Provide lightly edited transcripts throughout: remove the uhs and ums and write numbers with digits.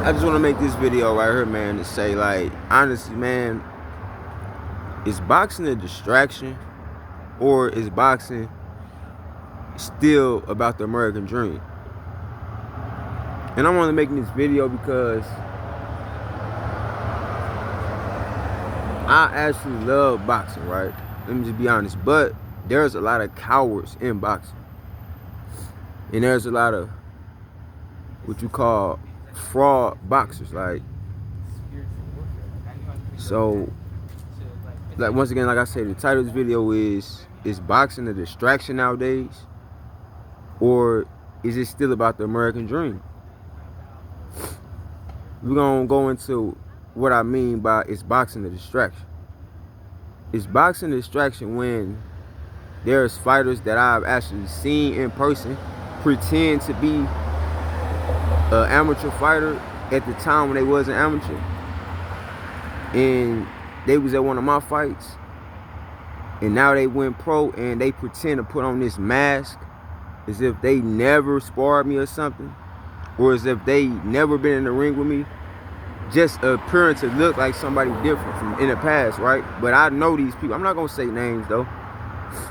I just want to make this video right here, man, to say, like, honestly, man, is boxing a distraction, or is boxing still about the American dream? And I want to make this video because I actually love boxing, right? Let me just be honest. But there's a lot of cowards in boxing. And there's a lot of what you call fraud boxers. So, once again, like I said, the title of this video is boxing a distraction nowadays? Or is it still about the American dream? We're going to go into what I mean by is boxing a distraction. Is boxing a distraction when there's fighters that I've actually seen in person pretend to be an amateur fighter at the time when they wasn't amateur, and they was at one of my fights, and now they went pro and they pretend to put on this mask as if they never sparred me or something, or as if they never been in the ring with me, just appearing to look like somebody different from in the past, right? But I know these people. I'm not gonna say names though,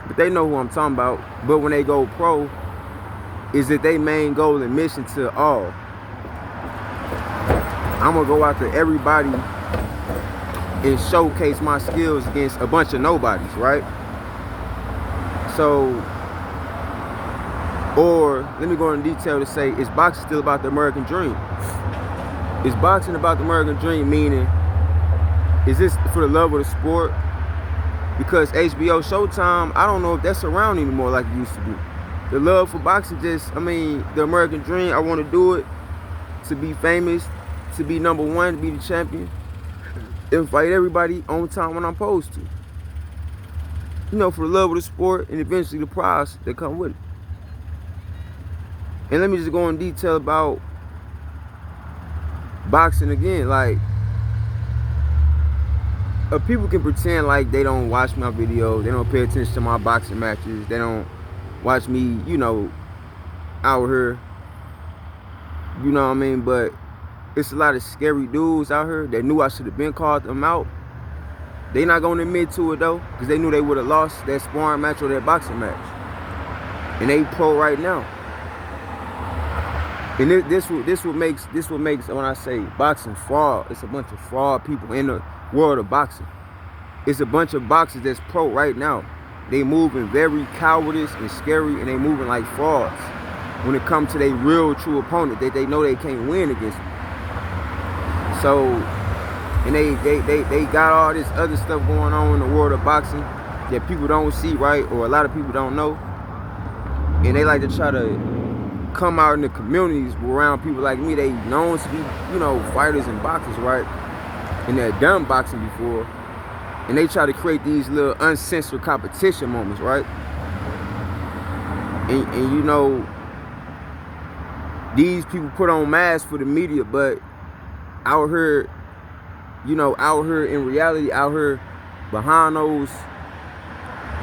but they know who I'm talking about. But when they go pro, is that their main goal and mission to, oh, I'm gonna go out to everybody and showcase my skills against a bunch of nobodies, right? So, or let me go into detail to say, is boxing still about the American dream? Is boxing about the American dream, meaning, is this for the love of the sport? Because HBO Showtime, I don't know if that's around anymore like it used to be. The love for boxing just, I mean, the American dream, I want to do it to be famous, to be number one, to be the champion, and fight everybody on time when I'm supposed to. You know, for the love of the sport and eventually the prize that come with it. And let me just go in detail about boxing again. Like, people can pretend like they don't watch my videos, they don't pay attention to my boxing matches, they don't watch me, you know, out here, you know what I mean? But it's a lot of scary dudes out here that knew I should have been called them out. They not gonna admit to it though, because they knew they would have lost that sparring match or that boxing match, and they pro right now. And this what makes when I say boxing fraud, it's a bunch of fraud people in the world of boxing. It's a bunch of boxers that's pro right now. They moving very cowardice and scary, and they moving like frauds when it comes to their real true opponent that they know they can't win against them. So, and they got all this other stuff going on in the world of boxing that people don't see, right? Or a lot of people don't know. And they like to try to come out in the communities around people like me. They known to be, you know, fighters and boxers, right? And they've done boxing before. And they try to create these little uncensored competition moments, right? And you know, these people put on masks for the media, but out here, you know, out here in reality, out here behind those,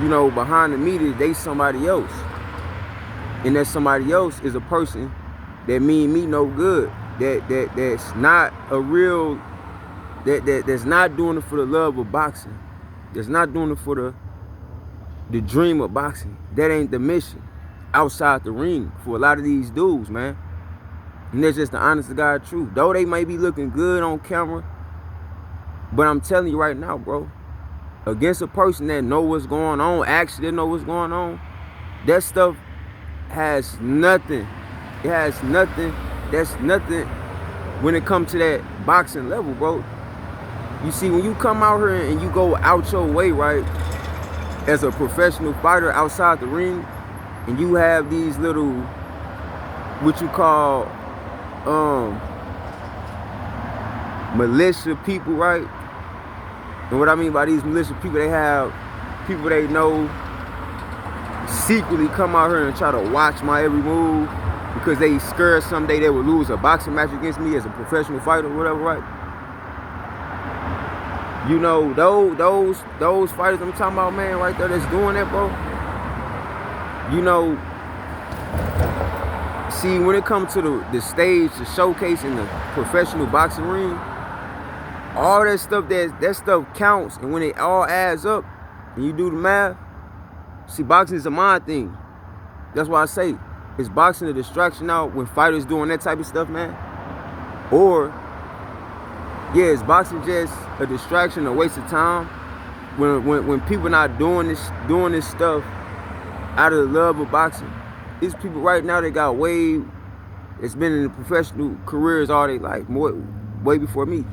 you know, behind the media, they somebody else. And that somebody else is a person that mean me no good. That's not a real, that's not doing it for the love of boxing. That's not doing it for the dream of boxing. That ain't the mission outside the ring for a lot of these dudes, man. And that's just the honest to God truth. Though they may be looking good on camera, but I'm telling you right now, bro, against a person that know what's going on, actually know what's going on, that stuff has nothing. It has nothing. That's nothing when it comes to that boxing level, bro. You see, when you come out here and you go out your way, right, as a professional fighter outside the ring, and you have these little, what you call, militia people, right? And what I mean by these militia people, they have people they know secretly come out here and try to watch my every move because they scared someday they would lose a boxing match against me as a professional fighter or whatever, right? You know, those fighters I'm talking about, man, right there that's doing that, bro. You know, See, when it comes to the stage, the showcase in the professional boxing ring, all that stuff, that stuff counts. And when it all adds up and you do the math, see, boxing is a mind thing. That's why I say, is boxing a distraction now when fighters doing that type of stuff, man? Or, yeah, is boxing just a distraction, a waste of time? When people not doing this stuff out of the love of boxing. These people right now, they got it's been in the professional careers all their life, way before me.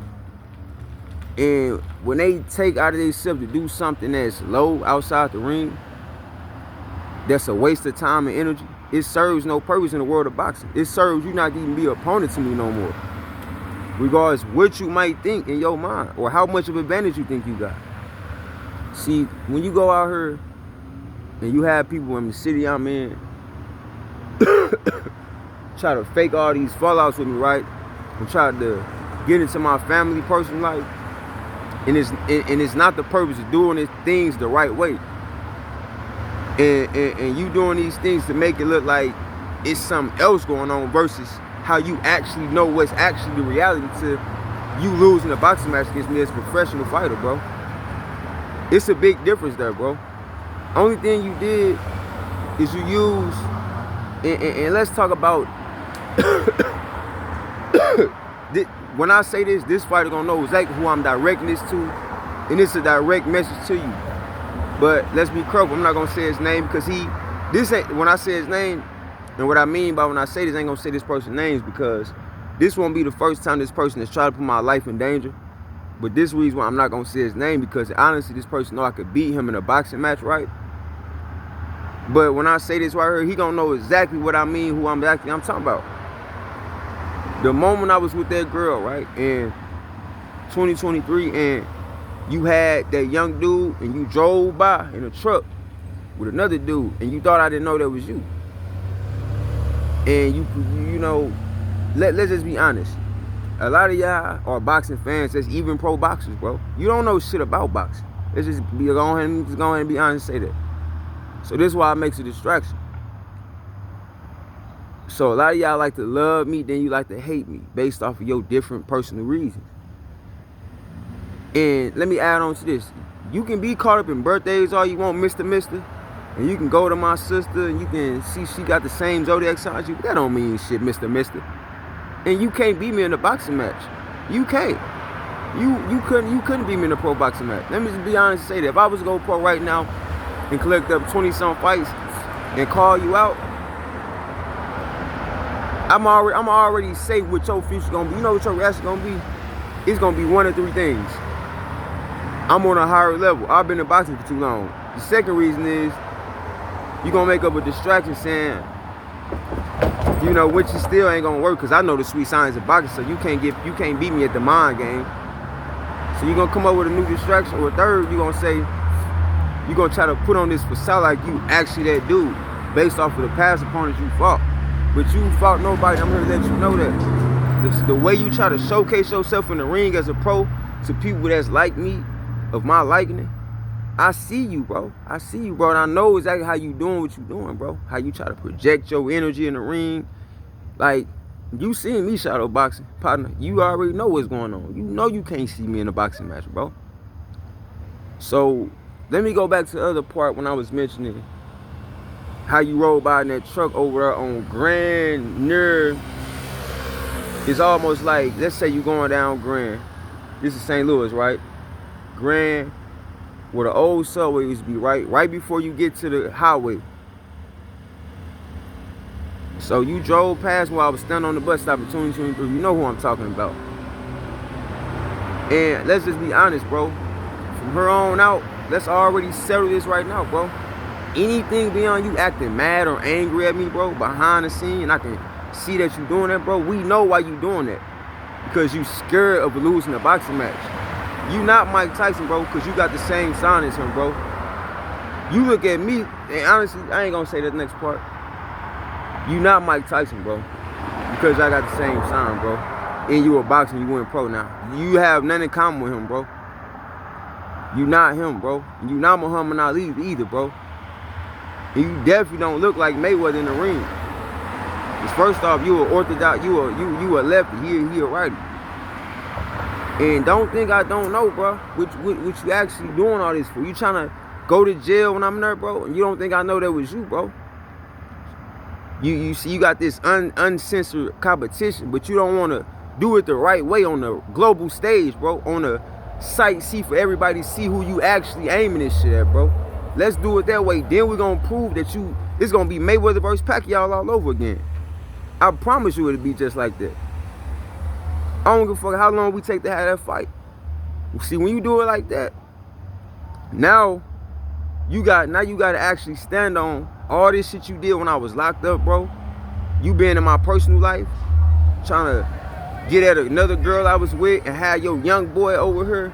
And when they take out of themselves to do something that's low outside the ring, that's a waste of time and energy. It serves no purpose in the world of boxing. It serves you not even be an opponent to me no more. Regardless what you might think in your mind or how much of an advantage you think you got. See, when you go out here and you have people in the city I'm in try to fake all these fallouts with me, right? And try to get into my family, personal life. And it's not the purpose of doing these things the right way. And you doing these things to make it look like it's something else going on versus how you actually know what's actually the reality to you losing a boxing match against me as a professional fighter, bro. It's a big difference there, bro. Only thing you did is you use, and let's talk about, when I say this fighter gonna know exactly who I'm directing this to, and it's a direct message to you. But let's be careful, I'm not gonna say his name because when I say his name, and what I mean by when I say this, I ain't gonna say this person's names because this won't be the first time this person has tried to put my life in danger. But this reason why I'm not gonna say his name because honestly, this person know I could beat him in a boxing match, right? But when I say this right here, he gonna know exactly what I mean, who I'm talking about. The moment I was with that girl, right, in 2023, and you had that young dude, and you drove by in a truck with another dude, and you thought I didn't know that was you. And you know, let's just be honest. A lot of y'all are boxing fans that's even pro boxers, bro. You don't know shit about boxing. Let's just go ahead and be honest and say that. So this is why it makes a distraction. So a lot of y'all like to love me, then you like to hate me based off of your different personal reasons. And let me add on to this. You can be caught up in birthdays all you want, Mr. And you can go to my sister and you can see she got the same zodiac sign as you. That don't mean shit, Mr. And you can't beat me in a boxing match. You can't. You couldn't beat me in a pro boxing match. Let me just be honest and say that. If I was to go pro right now and collect up 20-some fights and call you out, I'm already say what your future's gonna be. You know what your reaction gonna be? It's gonna be one of three things. I'm on a higher level. I've been in boxing for too long. The second reason is you're gonna make up a distraction saying, you know, which is still ain't gonna work because I know the sweet science of boxing, so you can't beat me at the mind game. So you're gonna come up with a new distraction, or a third, you're gonna say, you're gonna try to put on this facade like you actually that dude based off of the past opponents you fought. But you fought nobody. I'm here to let you know that the way you try to showcase yourself in the ring as a pro to people that's like me, of my liking, I see you, bro. I see you, bro. And I know exactly how you doing what you doing, bro. How you try to project your energy in the ring. Like, you seen me shadow boxing, partner. You already know what's going on. You know you can't see me in a boxing match, bro. So, let me go back to the other part when I was mentioning how you rode by in that truck over there on Grand near. It's almost like, let's say you going down Grand. This is St. Louis, right? Grand, where the old subway used to be, right before you get to the highway. So you drove past where I was standing on the bus stop at 2023. You know who I'm talking about. And let's just be honest, bro. From here on out, let's already settle this right now, bro. Anything beyond you acting mad or angry at me, bro, behind the scene, and I can see that you doing that, bro, we know why you doing that. Because you scared of losing a boxing match. You not Mike Tyson, bro, because you got the same sign as him, bro. You look at me, and honestly, I ain't gonna say that next part. You not Mike Tyson, bro, because I got the same sign, bro. And you a boxing, you went pro now. You have nothing in common with him, bro. You not him, bro. You not Muhammad Ali either, bro. And you definitely don't look like Mayweather in the ring. Because first off, you a orthodox, you a lefty, he a righty. And don't think I don't know, bro. What you actually doing all this for? You trying to go to jail when I'm there, bro? And you don't think I know that was you, bro? You see, you got this uncensored competition, but you don't want to do it the right way on the global stage, bro. On the sight see for everybody to see who you actually aiming this shit at, bro. Let's do it that way. Then we're going to prove that it's going to be Mayweather versus Pacquiao all over again. I promise you it'll be just like that. I don't give a fuck how long we take to have that fight. See, when you do it like that, now you got to actually stand on all this shit you did when I was locked up, bro. You been in my personal life, trying to get at another girl I was with and have your young boy over here.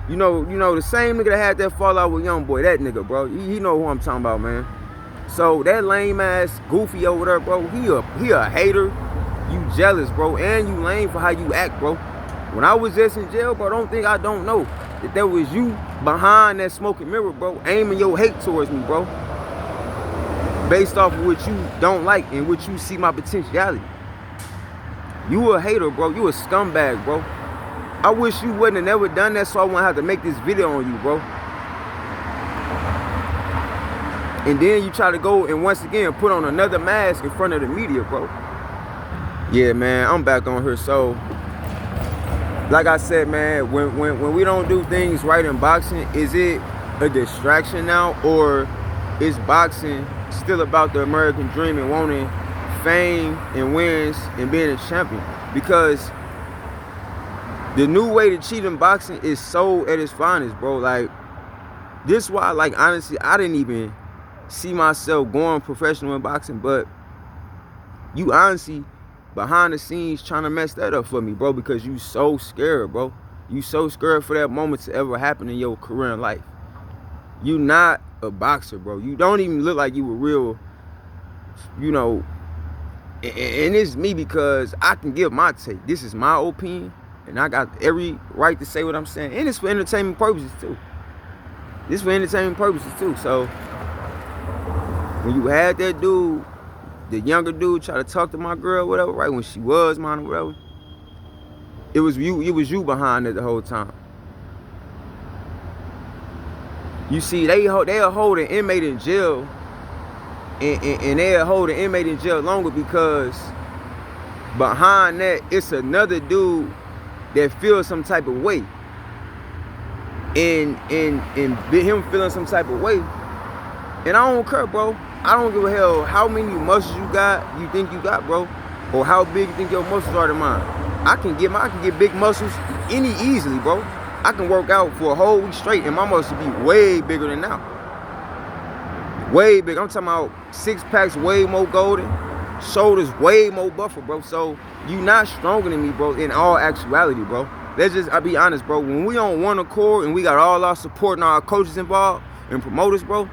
You know the same nigga that had that fallout with young boy, that nigga, bro. He know who I'm talking about, man. So that lame ass goofy over there, bro, he a hater. You jealous, bro, and you lame for how you act, bro. When I was just in jail, bro, don't think I don't know that there was you behind that smoking mirror, bro, aiming your hate towards me, bro. Based off of what you don't like and what you see my potentiality. You a hater, bro. You a scumbag, bro. I wish you wouldn't have never done that, so I wouldn't have to make this video on you, bro. And then you try to go and once again put on another mask in front of the media, bro. Yeah, man, I'm back on here. So, like I said, man, when we don't do things right in boxing, is it a distraction now, or is boxing still about the American dream and wanting fame and wins and being a champion? Because the new way to cheat in boxing is so at its finest, bro. Like, this is why, like, honestly, I didn't even see myself going professional in boxing, but you honestly behind the scenes trying to mess that up for me, bro, because you so scared, bro. You so scared for that moment to ever happen in your career in life. You not a boxer, bro. You don't even look like you were real, you know. And it's me, because I can give my take. This is my opinion, and I got every right to say what I'm saying. And it's for entertainment purposes too. This for entertainment purposes too. So when you had that dude, the younger dude, try to talk to my girl, whatever, right when she was mine or whatever, it was you behind it the whole time. You see, they'll hold an inmate in jail, and they'll hold an inmate in jail longer because behind that, it's another dude that feels some type of way. And him feeling some type of way. And I don't care, bro. I don't give a hell how many muscles you think you got, bro, or how big you think your muscles are to mine. I can get big muscles easily, bro. I can work out for a whole week straight and my muscles be way bigger than now. Way big. I'm talking about 6 packs, way more golden, shoulders way more buffer, bro. So you not stronger than me, bro, in all actuality, bro. I'll be honest, bro. When we on one accord and we got all our support and our coaches involved and promoters, bro,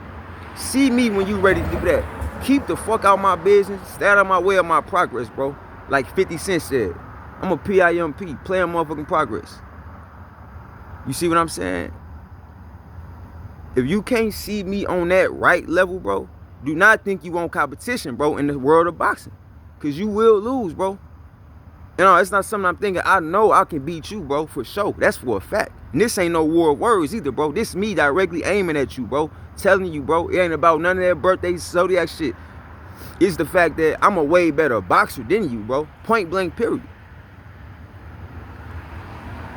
see me when you ready to do that. Keep the fuck out my business. Stay out of my way of my progress, bro. Like 50 Cent said. I'm a PIMP, playing motherfucking progress. You see what I'm saying? If you can't see me on that right level, bro, do not think you want competition, bro, in the world of boxing. Because you will lose, bro. You know, it's not something I'm thinking. I know I can beat you, bro, for sure. That's for a fact. And this ain't no war of words either, bro. This me directly aiming at you, bro. Telling you, bro, it ain't about none of that birthday zodiac shit. It's the fact that I'm a way better boxer than you, bro. Point blank, period.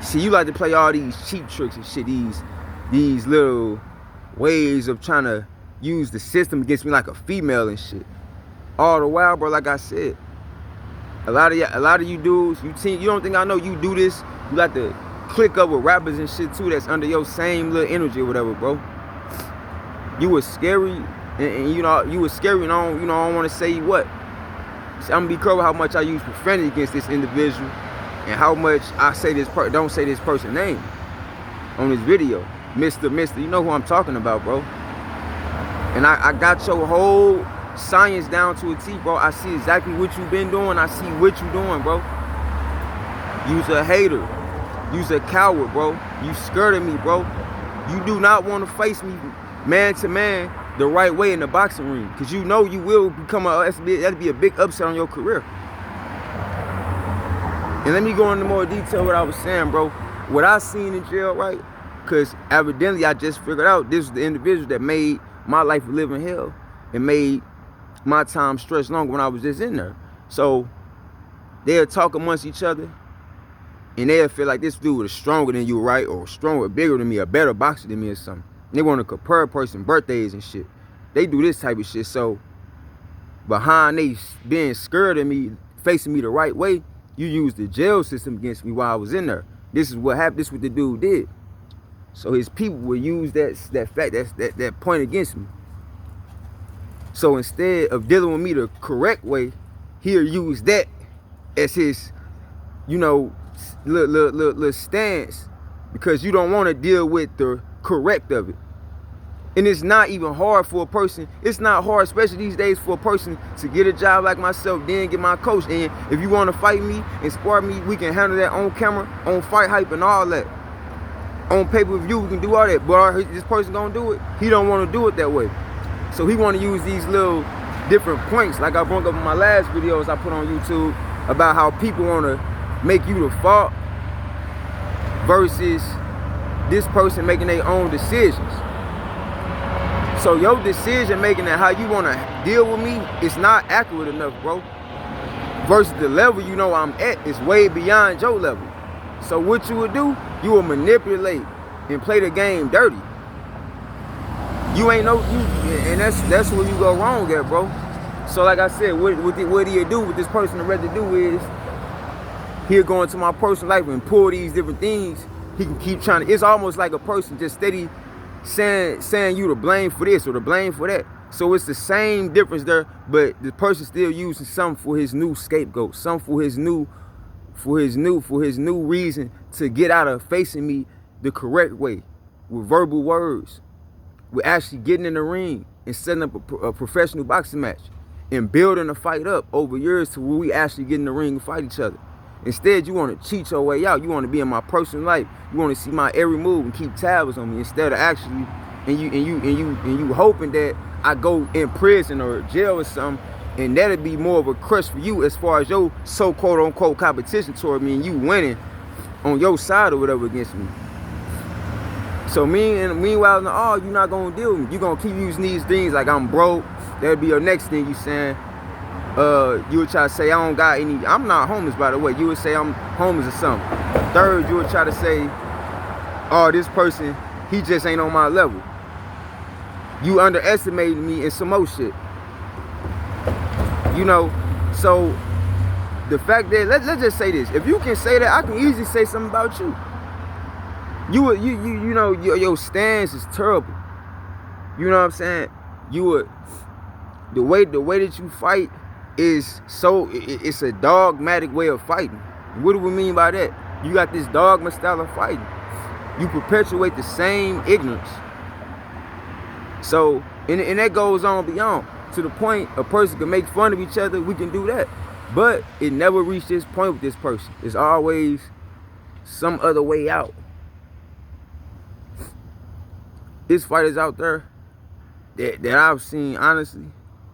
See, you like to play all these cheap tricks and shit, these little ways of trying to use the system against me like a female and shit. All the while, bro, like I said, a lot of you dudes, you don't think I know you do this. You like to click up with rappers and shit too that's under your same little energy or whatever, bro. You was scary, and you know, you was scary, and I don't want to say what. See, I'm gonna be careful how much I use profanity against this individual, and how much I say don't say this person's name on this video. Mr. You know who I'm talking about, bro. And I got your whole science down to a T, bro. I see exactly what you've been doing. I see what you doing, bro. You's a hater. You's a coward, bro. You scared of me, bro. You do not want to face me man to man the right way in the boxing ring, because you know you will become that'd be a big upset on your career. And let me go into more detail what I was saying, bro. What I seen in jail, right? Because evidently I just figured out this was the individual that made my life a living hell and made my time stretch longer when I was just in there. So they'll talk amongst each other and they'll feel like this dude is stronger than you, right? Or stronger, bigger than me, a better boxer than me or something. They want to compare a person's birthdays and shit. They do this type of shit. So behind they being scared of me, facing me the right way, you use the jail system against me while I was in there. This is what happened. This is what the dude did. So his people will use that point against me. So instead of dealing with me the correct way, he'll use that as his, you know, little stance, because you don't want to deal with the correct of it. And it's not even hard for a person. It's not hard, especially these days, for a person to get a job like myself, then get my coach. And if you want to fight me and spar me, we can handle that on camera, on Fight Hype and all that. On pay-per-view, we can do all that. But this person gonna do it? He don't want to do it that way. So he want to use these little different points, like I brought up in my last videos I put on YouTube, about how people want to make you the fault versus this person making their own decisions. So your decision making and how you want to deal with me is not accurate enough, bro. Versus the level you know I'm at is way beyond your level. So what you would do, you will manipulate and play the game dirty. You ain't and that's where you go wrong at, bro. So like I said, what he'll do, what this person would rather do is, he'll go into my personal life and pull these different things. He can keep trying to, it's almost like a person just steady saying you to blame for this or to blame for that. So it's the same difference there, but the person still using something for his new scapegoat, something for his new reason to get out of facing me the correct way, with verbal words, with actually getting in the ring and setting up a professional boxing match and building a fight up over years to where we actually get in the ring and fight each other. Instead, you want to cheat your way out. You want to be in my personal life. You want to see my every move and keep tabs on me, instead of actually, and you hoping that I go in prison or jail or something, and that'd be more of a crush for you as far as your so-called unquote competition toward me and you winning on your side or whatever against me. So meanwhile, you're not gonna deal with me. You're gonna keep using these things like I'm broke. That'd be your next thing you saying. You would try to say I don't got any. I'm not homeless, by the way. You would say I'm homeless or something. Third, you would try to say, oh, this person, he just ain't on my level. You underestimated me in some more shit. You know, so the fact that, let's just say this. If you can say that, I can easily say something about you. You know, your stance is terrible. You know what I'm saying? The way that you fight is it's a dogmatic way of fighting. What do we mean by that? You got this dogma style of fighting. You perpetuate the same ignorance. So, and that goes on beyond, to the point a person can make fun of each other, we can do that. But it never reached this point with this person. It's always some other way out. There's fighters out there that I've seen, honestly,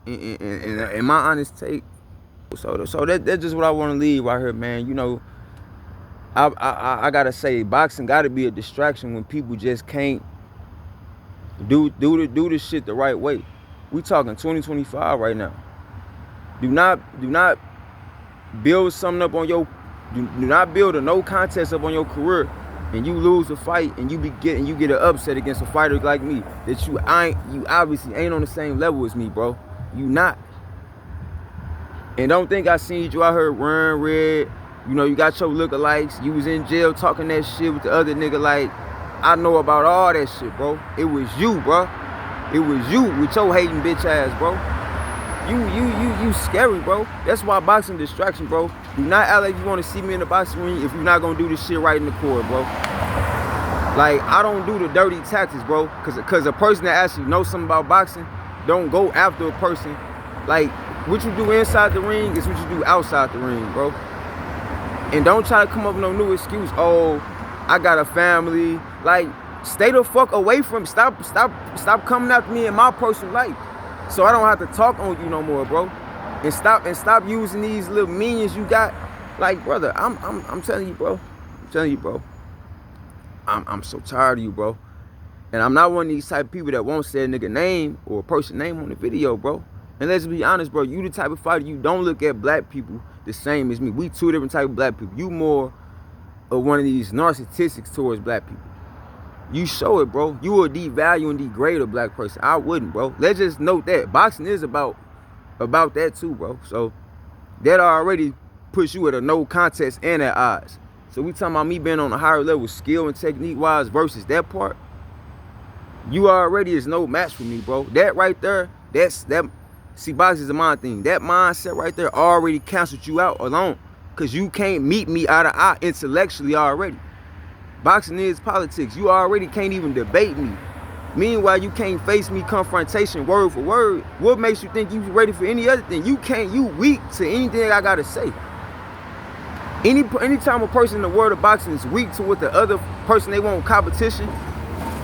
in my honest take. So that's just what I want to leave right here, man. You know, I gotta say, boxing gotta be a distraction when people just can't do this shit the right way. We talking 2025 right now. Do not build something up on your. Do not build a no contest up on your career, and you lose a fight, and you get an upset against a fighter like me that you obviously ain't on the same level as me, bro. You not. And don't think I seen you out here wearing red. You know, you got your lookalikes. You was in jail talking that shit with the other nigga. Like, I know about all that shit, bro. It was you, bro. It was you with your hating bitch ass, bro. You scary, bro. That's why boxing distraction, bro. Do not act like you want to see me in the boxing ring if you're not gonna do this shit right in the court, bro. Like, I don't do the dirty tactics, bro. Cause a person that actually knows something about boxing don't go after a person. Like, what you do inside the ring is what you do outside the ring, bro. And don't try to come up with no new excuse. Oh, I got a family. Like, stay the fuck away from me. Stop coming after me in my personal life, so I don't have to talk on you no more, bro. And stop using these little minions you got. Like, brother, I'm telling you, bro. I'm telling you, bro. I'm so tired of you, bro. And I'm not one of these type of people that won't say a nigga name or a person name on the video, bro. And let's be honest, bro. You the type of fighter, you don't look at black people the same as me. We two different type of black people. You more of one of these narcissists towards black people. You show it, bro. You will devalue and degrade a black person. I wouldn't, bro. Let's just note that. Boxing is about that too, bro. So that already puts you at a no contest and at odds. So we talking about me being on a higher level skill and technique wise versus that part. You already is no match for me, bro. That right there, see, boxing is a mind thing. That mindset right there already canceled you out alone. Cause you can't meet me eye to eye intellectually already. Boxing is politics. You already can't even debate me. Meanwhile, you can't face me confrontation word for word. What makes you think you ready for any other thing? You weak to anything I gotta say. Anytime a person in the world of boxing is weak to what the other person they want competition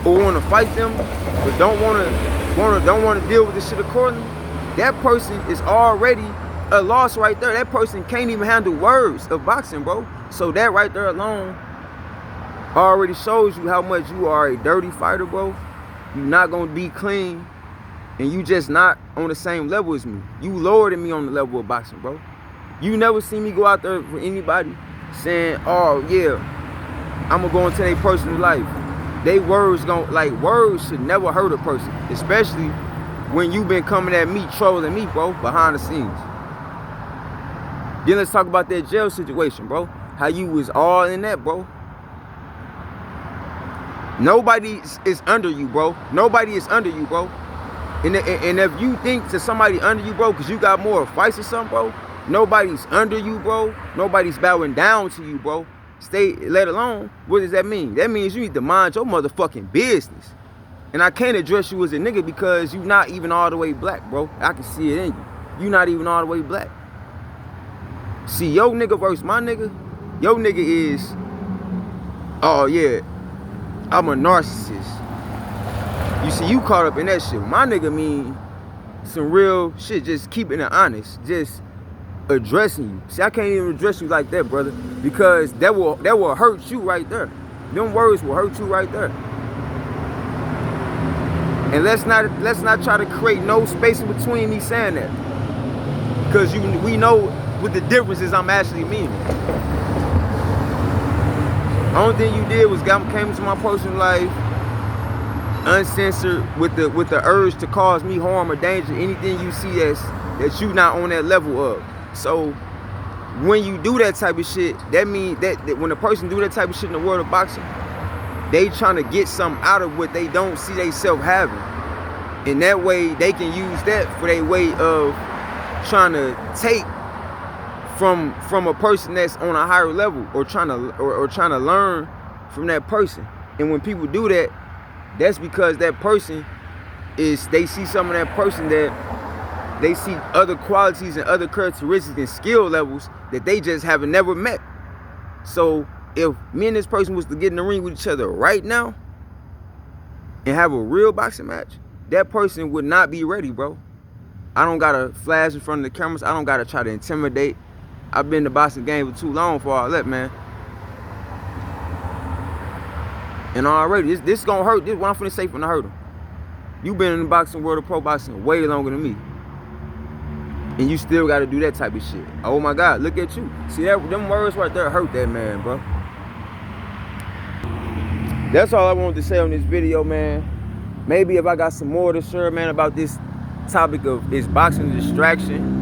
or want to fight them, but don't want to deal with this shit accordingly, that person is already a loss right there. That person can't even handle words of boxing, bro. So that right there alone already shows you how much you are a dirty fighter, bro. You're not gonna be clean, and you just not on the same level as me. You lower than me on the level of boxing, bro. You never see me go out there for anybody saying, oh yeah, I'm gonna go into their personal life. Words should never hurt a person, especially when you been coming at me, trolling me, bro, behind the scenes. Then let's talk about that jail situation, bro. How you was all in that, bro. Nobody is under you, bro. Nobody is under you, bro. And if you think to somebody under you, bro, because you got more fights or something, bro, nobody's under you, bro. Nobody's bowing down to you, bro. Let alone, what does that mean? That means you need to mind your motherfucking business. And I can't address you as a nigga because you're not even all the way black, bro. I can see it in you. You're not even all the way black. See, your nigga versus my nigga, your nigga is, oh yeah, I'm a narcissist. You see, you caught up in that shit. My nigga mean some real shit, just keeping it honest, just addressing you. See, I can't even address you like that, brother, because that will hurt you right there. Them words will hurt you right there. And let's not try to create no space in between me saying that, because we know what the difference is I'm actually meaning. The only thing you did was came into my personal life uncensored with the urge to cause me harm or danger. Anything you see that you not on that level of. So when you do that type of shit, that means that when a person do that type of shit in the world of boxing, they trying to get something out of what they don't see they self having. And that way they can use that for their way of trying to take from a person that's on a higher level, or trying to learn from that person. And when people do that, that's because that person they see some of that person that they see other qualities and other characteristics and skill levels that they just haven't never met. So if me and this person was to get in the ring with each other right now and have a real boxing match, that person would not be ready, bro. I don't gotta flash in front of the cameras. I don't gotta try to intimidate. I've been in the boxing game for too long for all that, man. And already, this gonna hurt. This is what I'm finna say finna hurt him. You been in the boxing world of pro boxing way longer than me, and you still gotta do that type of shit. Oh my God, look at you. See that? Them words right there hurt that man, bro. That's all I wanted to say on this video, man. Maybe if I got some more to share, man, about this topic of, is boxing a distraction,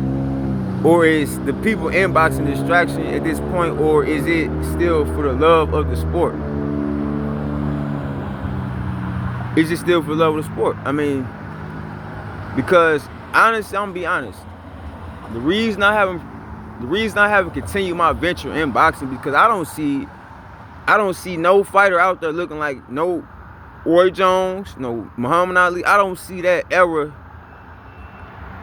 or is the people in boxing a distraction at this point, or is it still for the love of the sport? Is it still for the love of the sport? I mean, because honestly, I'm gonna be honest. The reason I haven't continued my venture in boxing, because I don't see no fighter out there looking like no Roy Jones, no Muhammad Ali. I don't see that era.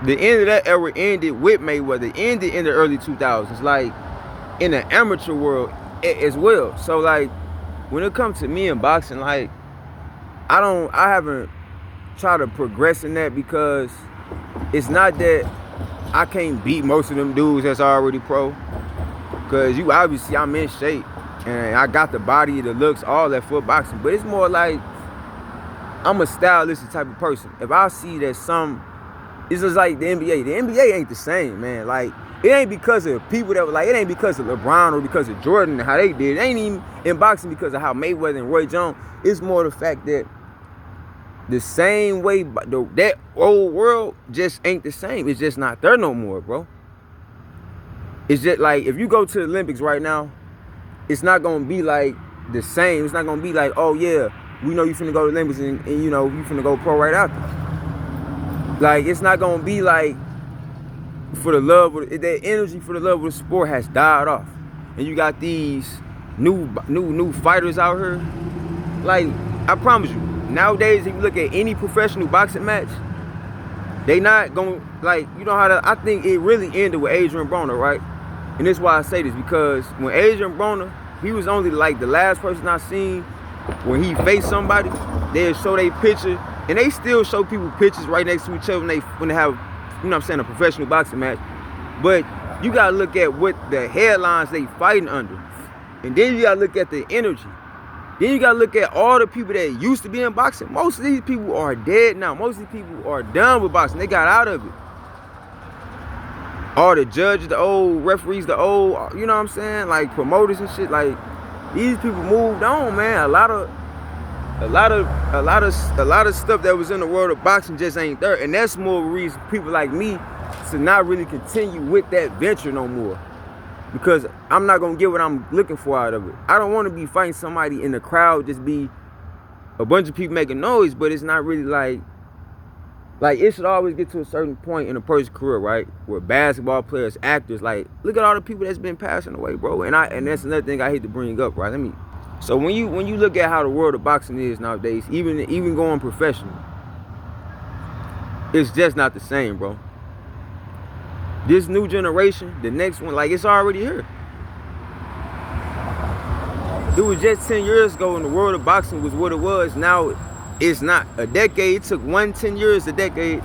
The end of that era ended with Mayweather. It ended in the early 2000s, like in the amateur world as well. So like when it comes to me in boxing, like I haven't tried to progress in that because it's not that I can't beat most of them dudes that's already pro. Cause you obviously I'm in shape and I got the body, the looks, all that for boxing. But it's more like I'm a stylistic type of person. If I see that it's just like the NBA. The NBA ain't the same, man. Like, it ain't because of people that were like, it ain't because of LeBron or because of Jordan and how they did. It ain't even in boxing because of how Mayweather and Roy Jones. It's more the fact that the same way, that old world just ain't the same. It's just not there no more, bro. It's just like, if you go to the Olympics right now, it's not going to be like the same. It's not going to be like, oh yeah, we know you finna go to the Olympics and you know, you finna go pro right after. Like, it's not going to be like, for the love of that energy, for the love of the sport has died off. And you got these new fighters out here. Like, I promise you, nowadays, if you look at any professional boxing match, they not going, like, you know how I think it really ended with Adrian Broner, right? And that's why I say this, because when Adrian Broner, he was only like the last person I seen when he faced somebody, they'll show their picture, and they still show people pictures right next to each other when they have, you know what I'm saying, a professional boxing match. But you gotta look at what the headlines they fighting under. And then you gotta look at the energy. Then you gotta look at all the people that used to be in boxing. Most of these people are dead now. Most of these people are done with boxing. They got out of it. All the judges, the old referees, the old, you know what I'm saying, like promoters and shit. Like, these people moved on, man. A lot of stuff that was in the world of boxing just ain't there. And that's more reason people like me to not really continue with that venture no more. Because I'm not going to get what I'm looking for out of it. I don't want to be fighting somebody in the crowd, just be a bunch of people making noise, but it's not really like it should always get to a certain point in a person's career, right? Where basketball players, actors, like, look at all the people that's been passing away, bro. And that's another thing I hate to bring up, right? So when you look at how the world of boxing is nowadays, even going professional, it's just not the same, bro. This new generation, the next one, like, it's already here. It was just 10 years ago when the world of boxing was what it was. Now it's not. A decade, it took 10 years, a decade,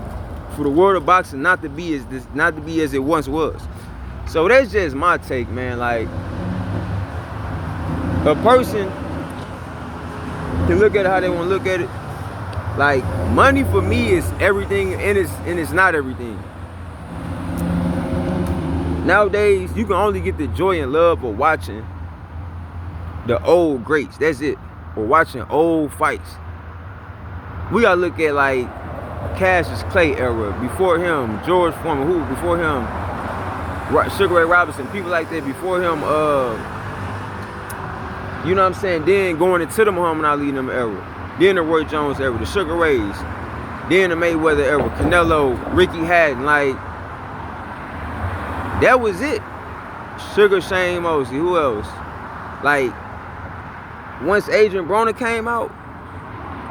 for the world of boxing not to be as it once was. So that's just my take, man. Like, a person can look at it how they want to look at it. Like, money for me is everything, and it's not everything. Nowadays, you can only get the joy and love of watching the old greats. That's it. Or watching old fights. We gotta look at, like, Cassius Clay era. Before him, George Foreman. Before him, Sugar Ray Robinson. People like that. Before him, you know what I'm saying? Then going into the Muhammad Ali and them era. Then the Roy Jones era. The Sugar Rays. Then the Mayweather era. Canelo, Ricky Hatton. Like, that was it. Sugar Shane Mosley. Who else? Like, once Adrian Broner came out,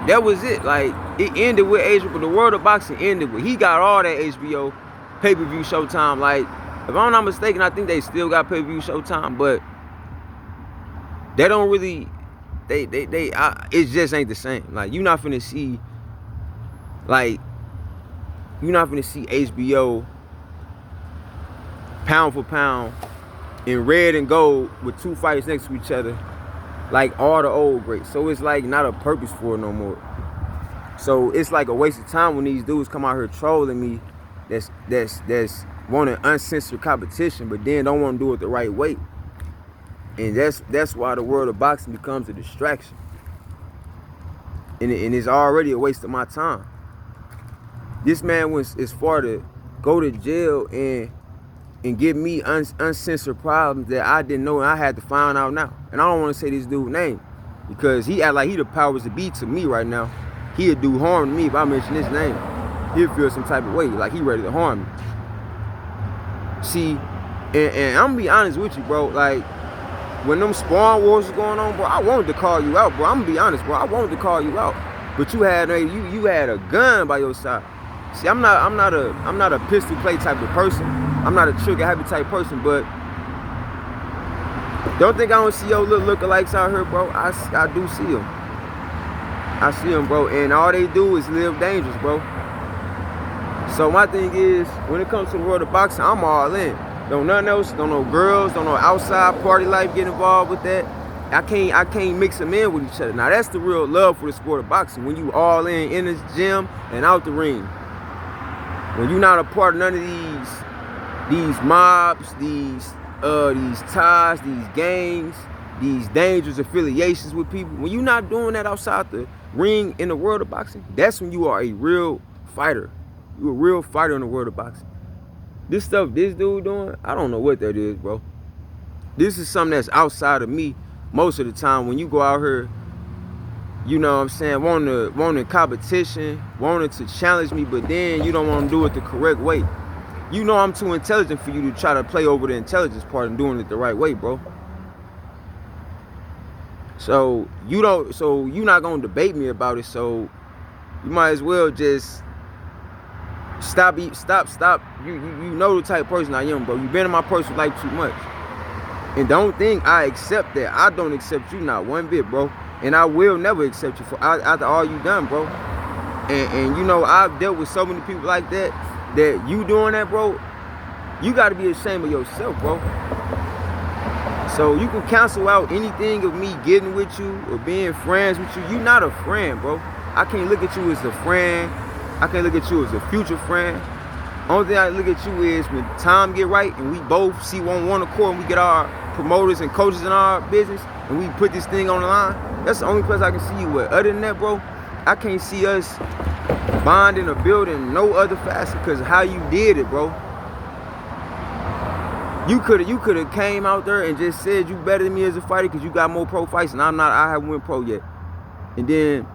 that was it. Like, it ended with Adrian, but the world of boxing ended with, he got all that HBO pay-per-view Showtime. Like, if I'm not mistaken, I think they still got pay-per-view Showtime, but they don't really, it just ain't the same. Like, you're not finna see HBO pound for pound in red and gold with two fights next to each other like all the old greats. So it's like not a purpose for it no more. So it's like a waste of time when these dudes come out here trolling me that's wanting uncensored competition, but then don't want to do it the right way. And that's why the world of boxing becomes a distraction. And it's already a waste of my time. This man was as far to go to jail and give me uncensored problems that I didn't know and I had to find out now. And I don't want to say this dude's name because he act like he the powers to be to me right now. He'll do harm to me if I mention his name. He'll feel some type of way, like he ready to harm me. See, and I'm gonna be honest with you, bro. Like, when them spawn wars was going on, bro, I wanted to call you out, bro. I'm gonna be honest, bro. I wanted to call you out, but you had a gun by your side. See, I'm not a pistol play type of person. I'm not a trigger happy type person, but don't think I don't see your little lookalikes out here, bro. I do see them. I see them, bro, and all they do is live dangerous, bro. So my thing is, when it comes to the world of boxing, I'm all in. Don't nothing else, don't no girls, don't no outside party life get involved with that. I can't mix them in with each other. Now that's the real love for the sport of boxing. When you all in this gym and out the ring. When you're not a part of none of these mobs, these ties, these gangs, these dangerous affiliations with people. When you're not doing that outside the ring in the world of boxing, that's when you are a real fighter. You're a real fighter in the world of boxing. This stuff this dude doing, I don't know what that is, bro. This is something that's outside of me most of the time. When you go out here, you know what I'm saying, wanting competition, wanting to challenge me, but then you don't want to do it the correct way. You know I'm too intelligent for you to try to play over the intelligence part and doing it the right way, bro. So you're not gonna debate me about it, so you might as well just stop. You know the type of person I am, bro. You've been in my personal life too much. And don't think I accept that. I don't accept you not one bit, bro. And I will never accept you after all you done, bro. And you know, I've dealt with so many people like that you doing that, bro, you gotta be ashamed of yourself, bro. So you can cancel out anything of me getting with you or being friends with you. You're not a friend, bro. I can't look at you as a friend. I can't look at you as a future friend. Only thing I look at you is when time get right and we both see one accord and we get our promoters and coaches in our business and we put this thing on the line. That's the only place I can see you with. Other than that, bro, I can't see us bonding or building no other facet because of how you did it, bro. You could have came out there and just said you better than me as a fighter because you got more pro fights and I haven't went pro yet. And then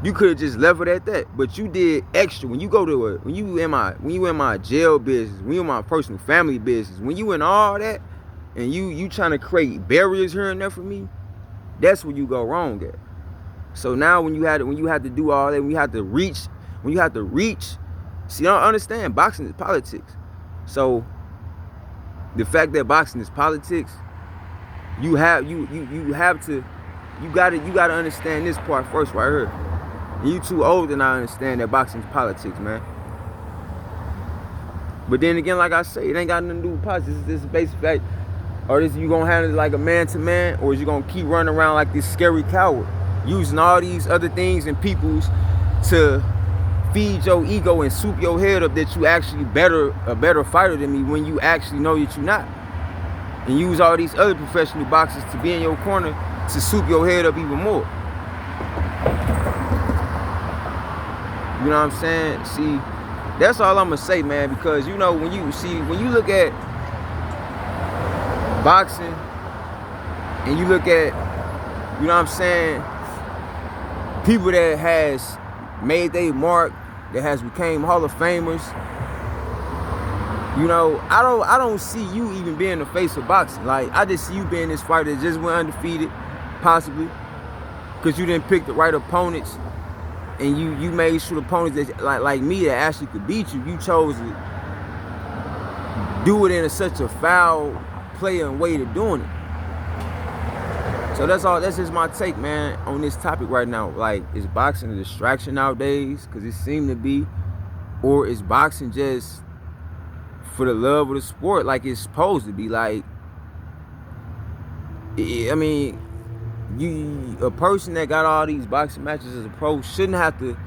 you could have just left it at that. But you did extra. When you go to when you in my jail business, when you in my personal family business, when you in all that and you trying to create barriers here and there for me, that's where you go wrong at. So now when you had to do all that, when you have to reach, see, I don't understand. Boxing is politics. So the fact that boxing is politics, you gotta understand this part first right here. And you too old to not understand that boxing is politics, man. But then again, like I say, it ain't got nothing to do with politics. This is basic fact. Or is you gonna handle it like a man to man, or is you gonna keep running around like this scary coward, using all these other things and peoples to feed your ego and soup your head up that you actually a better fighter than me when you actually know that you're not. And use all these other professional boxers to be in your corner to soup your head up even more. You know what I'm saying? See, that's all I'm gonna say, man, because you know when you look at boxing and you look at, you know what I'm saying, people that has made their mark, that has became Hall of Famers, you know, I don't see you even being the face of boxing. Like, I just see you being this fighter that just went undefeated, possibly, because you didn't pick the right opponents, and you made sure the opponents that like me that actually could beat you, you chose to do it in such a foul play and way to doing it. So that's just my take, man, on this topic right now. Like, is boxing a distraction nowadays? Because it seemed to be. Or is boxing just for the love of the sport like it's supposed to be? Like, I mean, a person that got all these boxing matches as a pro shouldn't have to,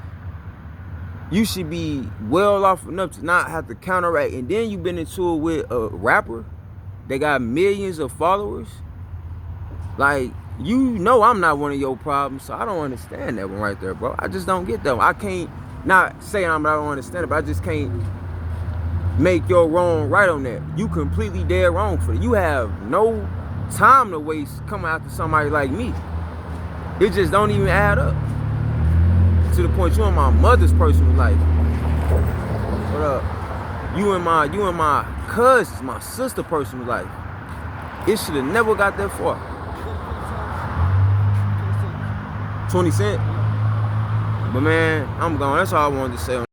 you should be well off enough to not have to counteract. And then you've been into it with a rapper that got millions of followers. Like, you know I'm not one of your problems, so I don't understand that one right there, bro. I just don't get that one. I can't, not saying I don't understand it, but I just can't make your wrong right on that. You completely dead wrong for it. You have no time to waste coming after somebody like me. It just don't even add up. To the point you in my mother's personal life. What up? You in my cousin's, my sister's personal life. It should have never got that far. 20 Cent. But man, I'm gone. That's all I wanted to say on